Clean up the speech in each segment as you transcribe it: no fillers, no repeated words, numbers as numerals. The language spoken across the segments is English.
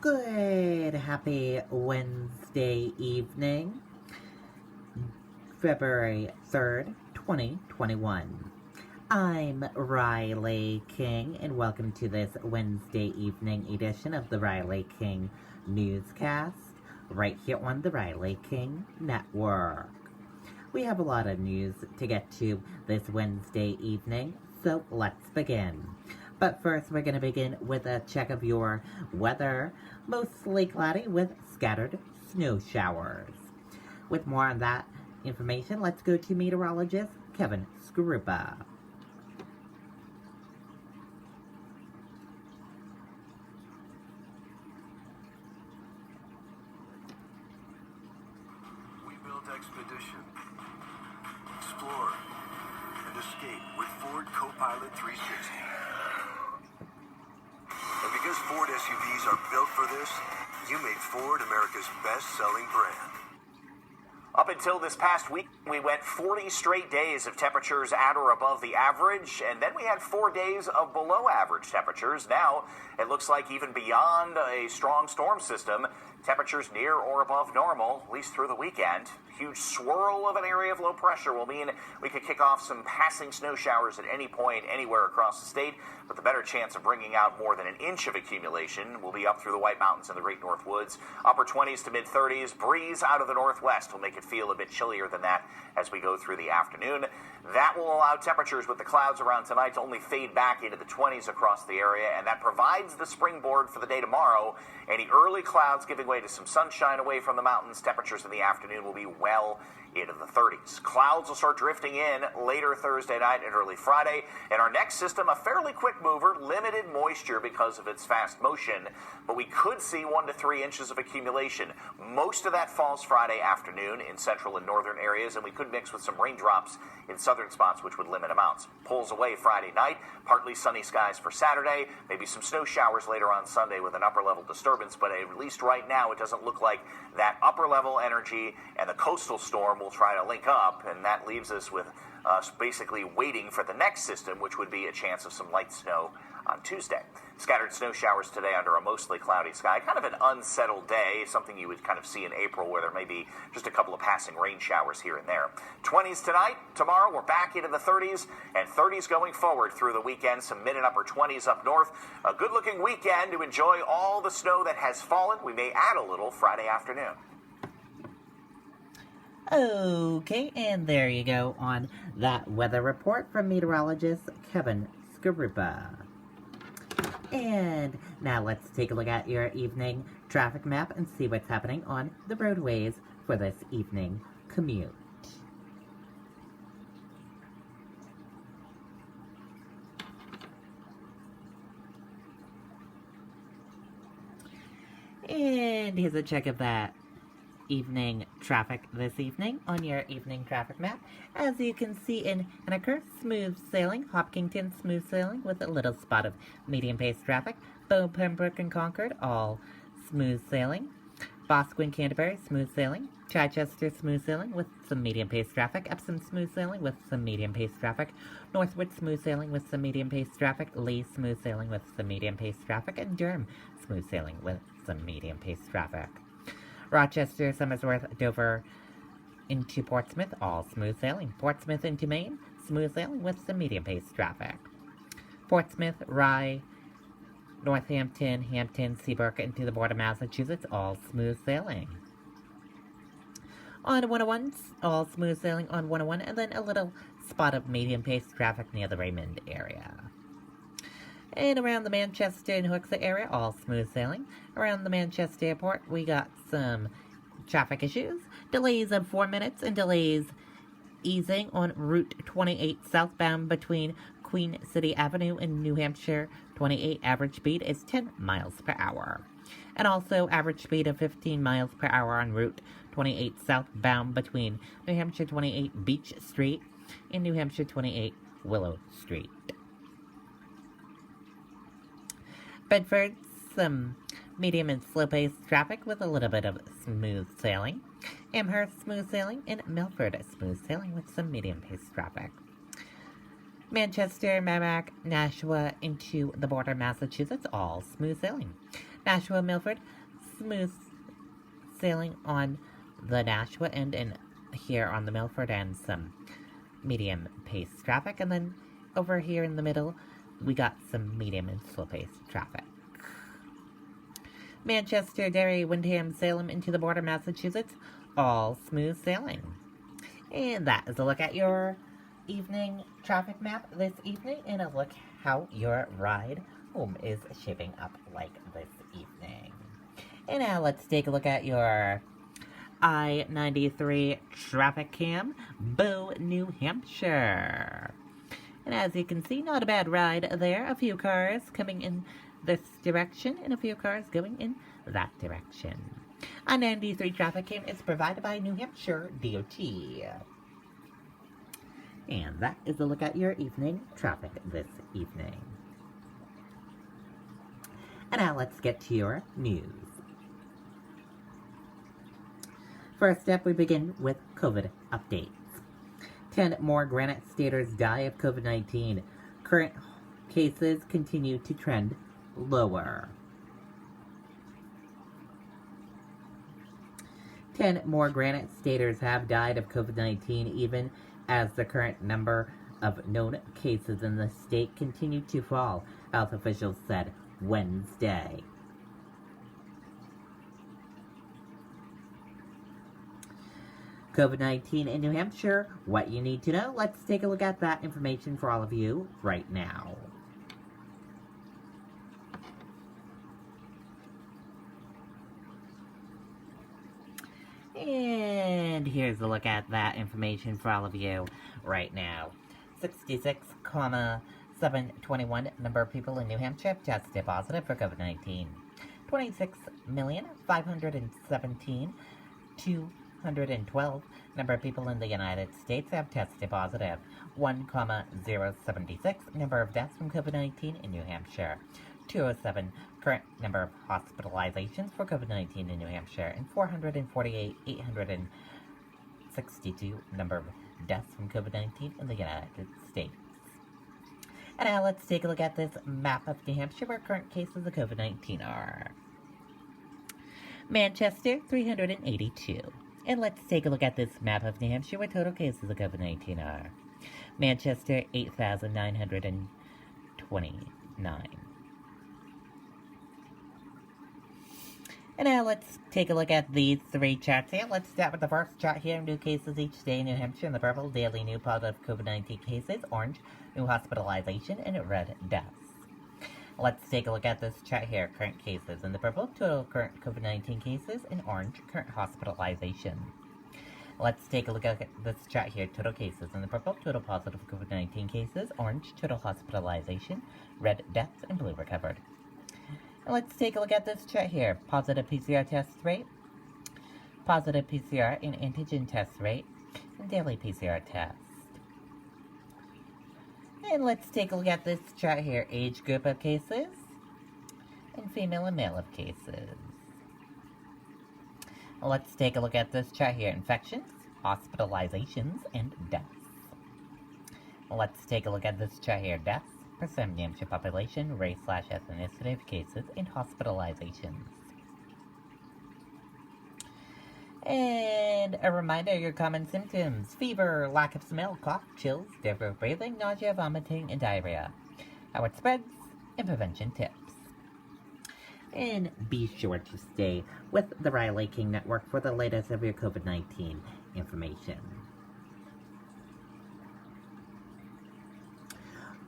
Good, happy Wednesday evening, February 3rd, 2021. I'm Riley King, and welcome to this Wednesday evening edition of the Riley King Newscast, right here on the Riley King Network. We have a lot of news to get to this Wednesday evening, so let's begin. But first, we're going to begin with a check of your weather, mostly cloudy with scattered snow showers. With more on that information, let's go to meteorologist Kevin Skrupa. We built Expedition, Explore, and Escape with Ford Copilot 360. And because Ford SUVs are built for this, you made Ford America's best-selling brand. Up until this past week, we went 40 straight days of temperatures at or above the average, and then we had 4 days of below average temperatures. Now, it looks like even beyond a strong storm system, temperatures near or above normal, at least through the weekend. Huge swirl of an area of low pressure will mean we could kick off some passing snow showers at any point, anywhere across the state, with the better chance of bringing out more than an inch of accumulation. We'll be up through the White Mountains and the Great North Woods. Upper 20s to mid-30s. Breeze out of the northwest will make it feel a bit chillier than that as we go through the afternoon. That will allow temperatures with the clouds around tonight to only fade back into the 20s across the area, and that provides the springboard for the day tomorrow. Any early clouds giving way to some sunshine away from the mountains. Temperatures in the afternoon will be well into the 30s. Clouds will start drifting in later Thursday night and early Friday. And our next system, a fairly quick mover, limited moisture because of its fast motion, but we could see 1 to 3 inches of accumulation. Most of that falls Friday afternoon in central and northern areas, and we could mix with some raindrops in southern spots, which would limit amounts. Pulls away Friday night, partly sunny skies for Saturday, maybe some snow showers later on Sunday with an upper level disturbance, but at least right now it doesn't look like that upper level energy and the coastal storm will try to link up, and that leaves us with basically waiting for the next system, which would be a chance of some light snow on Tuesday. Scattered snow showers today under a mostly cloudy sky. Kind of an unsettled day, something you would kind of see in April where there may be just a couple of passing rain showers here and there. 20s tonight. Tomorrow we're back into the 30s, and 30s going forward through the weekend. Some mid and upper 20s up north. A good-looking weekend to enjoy all the snow that has fallen. We may add a little Friday afternoon. Okay, and there you go on that weather report from meteorologist Kevin Skrupa. And now let's take a look at your evening traffic map and see what's happening on the roadways for this evening commute. And here's a check of that evening traffic this evening on your evening traffic map. As you can see in Henniker, smooth sailing. Hopkinton, smooth sailing with a little spot of medium pace traffic. Bow, Pembroke, and Concord, all smooth sailing. Boscawen, Canterbury, smooth sailing. Chichester, smooth sailing with some medium pace traffic. Epsom, smooth sailing with some medium pace traffic. Northwood, smooth sailing with some medium pace traffic. Lee, smooth sailing with some medium pace traffic. And Durham, smooth sailing with some medium pace traffic. Rochester, Somersworth, Dover into Portsmouth, all smooth sailing. Portsmouth into Maine, smooth sailing with some medium pace traffic. Portsmouth, Rye, Northampton, Hampton, Seabrook into the border of Massachusetts, all smooth sailing. On 101, all smooth sailing on 101, and then a little spot of medium pace traffic near the Raymond area. And around the Manchester and Hooksett area, all smooth sailing. Around the Manchester airport, we got some traffic issues. Delays of 4 minutes and delays easing on Route 28 southbound between Queen City Avenue and New Hampshire. 28 average speed is 10 miles per hour. And also average speed of 15 miles per hour on Route 28 southbound between New Hampshire 28 Beach Street and New Hampshire 28 Willow Street. Bedford, some medium and slow-paced traffic with a little bit of smooth sailing. Amherst, smooth sailing. And Milford, smooth sailing with some medium-paced traffic. Manchester, Merrimack, Nashua into the border of Massachusetts, all smooth sailing. Nashua, Milford, smooth sailing on the Nashua end and here on the Milford, and some medium pace traffic. And then over here in the middle, we got some medium and slow pace traffic. Manchester, Derry, Windham, Salem into the border, Massachusetts, all smooth sailing. And that is a look at your evening traffic map this evening, and a look how your ride home is shaping up like this evening. And now let's take a look at your I-93 traffic cam, Bow, New Hampshire. And as you can see, not a bad ride there. A few cars coming in this direction and a few cars going in that direction. I-93 traffic cam is provided by New Hampshire DOT. And that is a look at your evening traffic this evening. And now let's get to your news. First up, we begin with COVID updates. 10 more Granite Staters die of COVID-19. Current cases continue to trend lower. 10 more Granite Staters have died of COVID-19, even as the current number of known cases in the state continue to fall, health officials said Wednesday. COVID-19 in New Hampshire, what you need to know. Let's take a look at that information for all of you right now. And here's a look at that information for all of you right now. 66,721 number of people in New Hampshire have tested positive for COVID-19. 26,517,212 number of people in the United States have tested positive. 1,076 number of deaths from COVID-19 in New Hampshire. 207 current number of hospitalizations for COVID-19 in New Hampshire, and 448,862 number of deaths from COVID-19 in the United States. And now let's take a look at this map of New Hampshire where current cases of COVID-19 are. Manchester, 382. And let's take a look at this map of New Hampshire where total cases of COVID-19 are. Manchester, 8,929. And now let's take a look at these three charts here. Let's start with the first chart here. New cases each day in New Hampshire in the purple, daily new positive COVID-19 cases, orange, new hospitalization, and red deaths. Let's take a look at this chart here. Current cases in the purple, total current COVID-19 cases, and orange, current hospitalization. Let's take a look at this chart here. Total cases in the purple, total positive COVID-19 cases, orange, total hospitalization, red deaths, and blue recovered. Let's take a look at this chart here. Positive PCR test rate, positive PCR and antigen test rate, and daily PCR test. And let's take a look at this chart here. Age group of cases, and female and male of cases. Let's take a look at this chart here. Infections, hospitalizations, and deaths. Let's take a look at this chart here. Deaths, percent New Hampshire population, race/ethnicity of cases, and hospitalizations. And a reminder, your common symptoms: fever, lack of smell, cough, chills, difficult breathing, nausea, vomiting, and diarrhea. How it spreads, and prevention tips. And be sure to stay with the Riley King Network for the latest of your COVID-19 information.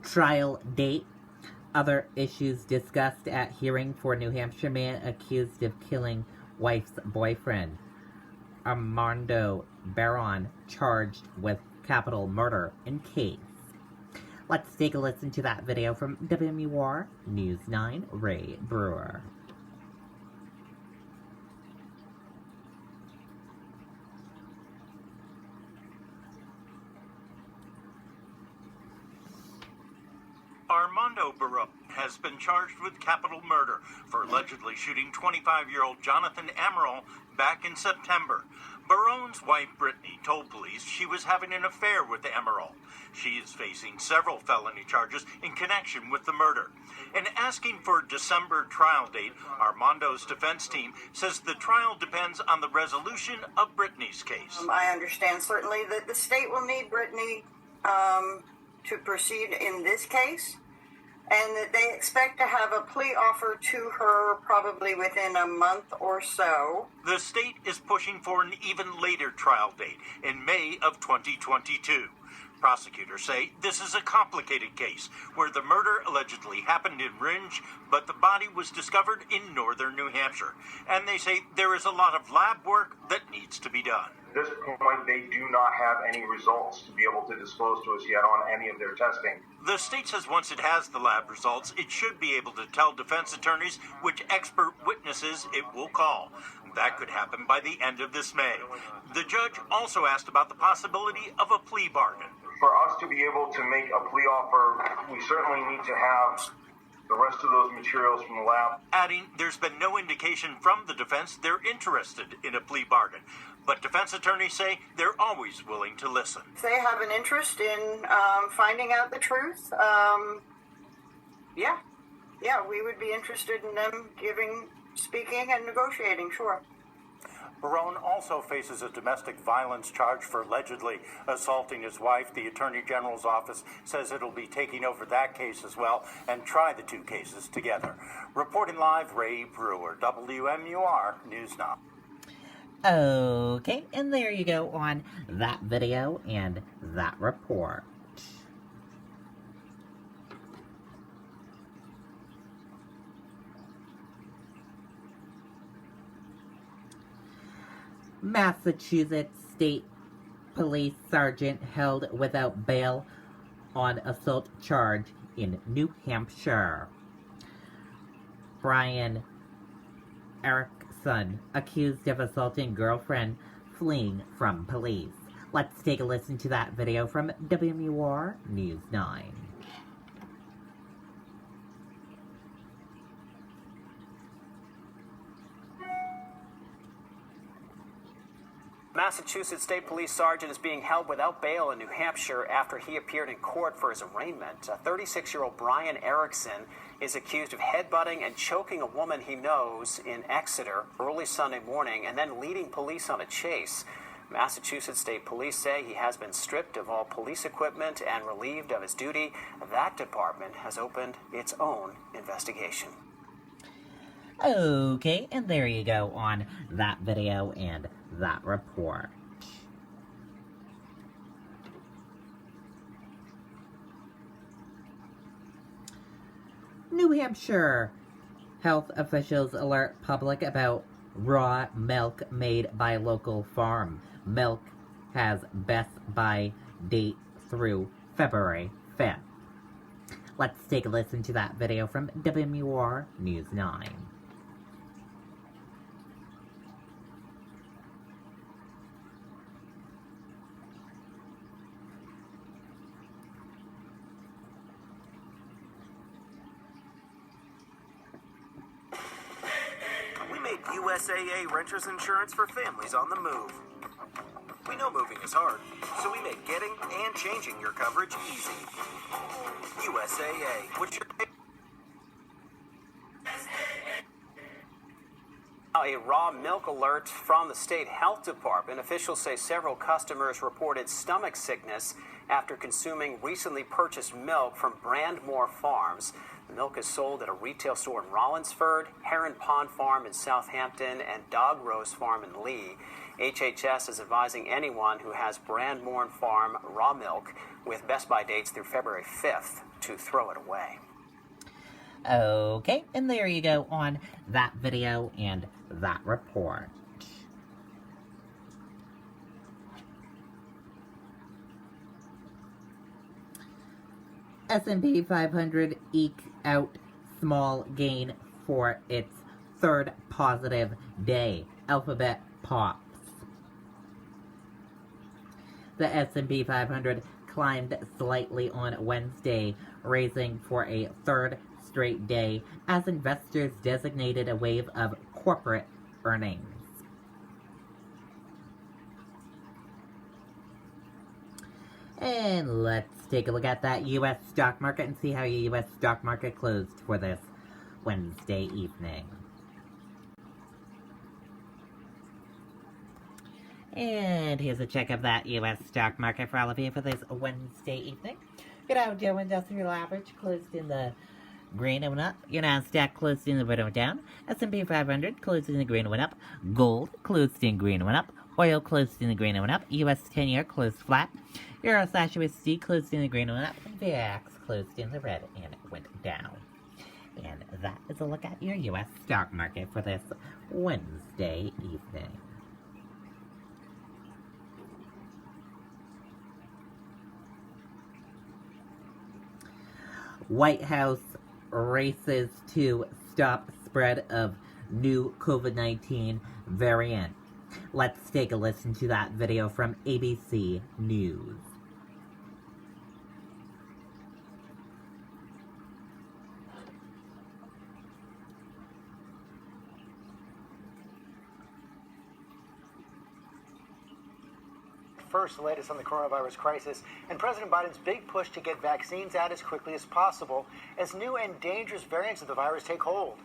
Trial date. Other issues discussed at hearing for New Hampshire man accused of killing wife's boyfriend. Armando Barron charged with capital murder in case. Let's take a listen to that video from WMUR News 9, Ray Brewer. Armando Armando Barone has been charged with capital murder for allegedly shooting 25-year-old Jonathan Emerald back in September. Barone's wife, Brittany, told police she was having an affair with Emerald. She is facing several felony charges in connection with the murder. In asking for a December trial date, Armando's defense team says the trial depends on the resolution of Brittany's case. I understand certainly that the state will need Brittany to proceed in this case, and that they expect to have a plea offer to her probably within a month or so. The state is pushing for an even later trial date in May of 2022. Prosecutors say this is a complicated case where the murder allegedly happened in Ringe, but the body was discovered in northern New Hampshire. And they say there is a lot of lab work that needs to be done. At this point, they do not have any results to be able to disclose to us yet on any of their testing. The state says once it has the lab results, it should be able to tell defense attorneys which expert witnesses it will call. That could happen by the end of this May. The judge also asked about the possibility of a plea bargain. For us to be able to make a plea offer, we certainly need to have the rest of those materials from the lab. Adding, there's been no indication from the defense they're interested in a plea bargain. But defense attorneys say they're always willing to listen. If they have an interest in finding out the truth, yeah, we would be interested in them speaking and negotiating, sure. Barone also faces a domestic violence charge for allegedly assaulting his wife. The Attorney General's office says it'll be taking over that case as well and try the two cases together. Reporting live, Ray Brewer, WMUR News Now. Okay, and there you go on that video and that report. Massachusetts State Police Sergeant held without bail on assault charge in New Hampshire. Brian Erickson, accused of assaulting girlfriend, fleeing from police. Let's take a listen to that video from WMUR News 9. Massachusetts State Police Sergeant is being held without bail in New Hampshire after he appeared in court for his arraignment. 36-year-old Brian Erickson is accused of headbutting and choking a woman he knows in Exeter early Sunday morning and then leading police on a chase. Massachusetts State Police say he has been stripped of all police equipment and relieved of his duty. That department has opened its own investigation. Okay, and there you go on that video and that report. New Hampshire health officials alert public about raw milk made by local farm. Milk has best buy date through February 5th. Let's take a listen to that video from WMUR News 9. USAA renters insurance for families on the move. We know moving is hard, so we make getting and changing your coverage easy. USAA, which A raw milk alert from the state health department. Officials say several customers reported stomach sickness after consuming recently purchased milk from Brandmore Farms. The milk is sold at a retail store in Rollinsford, Heron Pond Farm in Southampton, and Dog Rose Farm in Lee. HHS is advising anyone who has Brandmore Farm raw milk with best buy dates through February 5th to throw it away. Okay, and there you go on that video and that report. S&P 500 eked out small gain for its third positive day. Alphabet pops. The S&P 500 climbed slightly on Wednesday, raising for a third straight day as investors designated a wave of corporate earnings. And let's take a look at that U.S. stock market and see how your U.S. stock market closed for this Wednesday evening. And here's a check of that U.S. stock market for all of you for this Wednesday evening. Your Dow Jones Industrial Average closed in the green and went up. Your Nasdaq closed in the red and went down. S&P 500 closed in the green and went up. Gold closed in green and went up. Oil closed in the green and went up. U.S. 10-year closed flat. Euro/USD closed in the green and went up. And VIX closed in the red and went down. And that is a look at your U.S. stock market for this Wednesday evening. White House races to stop spread of new COVID-19 variant. Let's take a listen to that video from ABC News. First, the latest on the coronavirus crisis and President Biden's big push to get vaccines out as quickly as possible as new and dangerous variants of the virus take hold.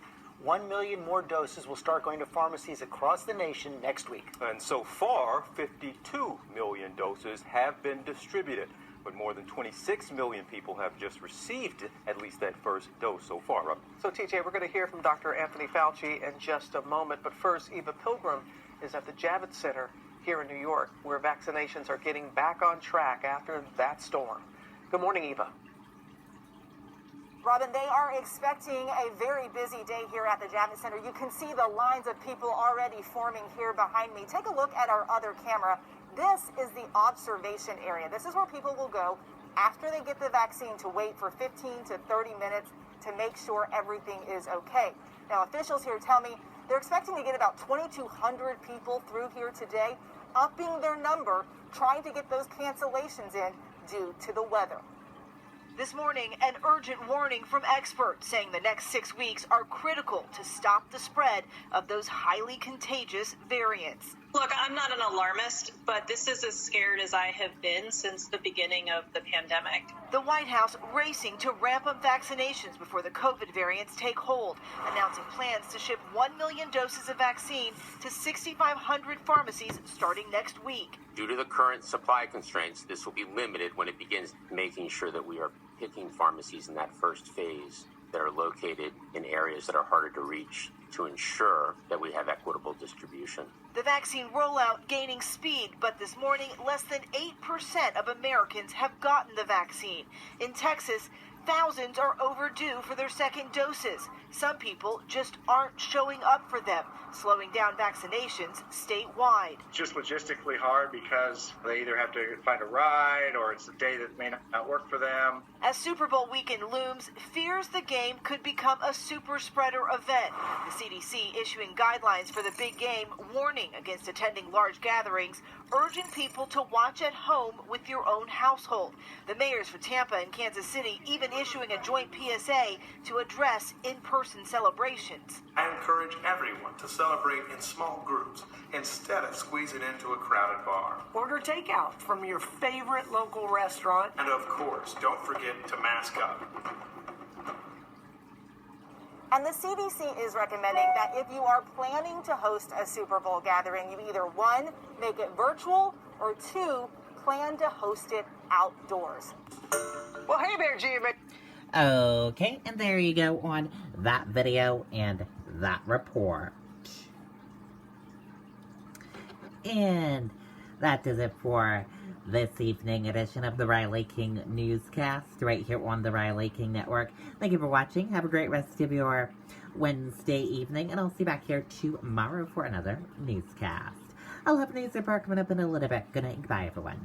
1 million more doses will start going to pharmacies across the nation next week. And so far, 52 million doses have been distributed, but more than 26 million people have just received at least that first dose so far. So, TJ, we're going to hear from Dr. Anthony Fauci in just a moment, but first, Eva Pilgrim is at the Javits Center here in New York, where vaccinations are getting back on track after that storm. Good morning, Eva. Robin, they are expecting a very busy day here at the Javits Center. You can see the lines of people already forming here behind me. Take a look at our other camera. This is the observation area. This is where people will go after they get the vaccine to wait for 15 to 30 minutes to make sure everything is okay. Now, officials here tell me they're expecting to get about 2,200 people through here today, upping their number, trying to get those cancellations in due to the weather. This morning, an urgent warning from experts saying the next 6 weeks are critical to stop the spread of those highly contagious variants. Look, I'm not an alarmist, but this is as scared as I have been since the beginning of the pandemic. The White House racing to ramp up vaccinations before the COVID variants take hold, announcing plans to ship 1 million doses of vaccine to 6,500 pharmacies starting next week. Due to the current supply constraints, this will be limited when it begins, making sure that we are picking pharmacies in that first phase that are located in areas that are harder to reach to ensure that we have equitable distribution. The vaccine rollout gaining speed, but this morning, less than 8% of Americans have gotten the vaccine. In Texas, thousands are overdue for their second doses. Some people just aren't showing up for them, slowing down vaccinations statewide. It's just logistically hard because they either have to find a ride or it's a day that may not work for them. As Super Bowl weekend looms, fears the game could become a super spreader event. The CDC issuing guidelines for the big game, warning against attending large gatherings, urging people to watch at home with your own household. The mayors for Tampa and Kansas City even issuing a joint PSA to address in-person celebrations. I encourage everyone to celebrate in small groups instead of squeezing into a crowded bar. Order takeout from your favorite local restaurant. And of course, don't forget to mask up. And the CDC is recommending that if you are planning to host a Super Bowl gathering, you either 1, make it virtual, or 2, plan to host it outdoors. Well, hey there, GMA. Okay, and there you go on that video and that report. And that does it for this evening edition of the Riley King Newscast right here on the Riley King Network. Thank you for watching. Have a great rest of your Wednesday evening, and I'll see you back here tomorrow for another newscast. I'll have a news report coming up in a little bit. Good night and goodbye, everyone.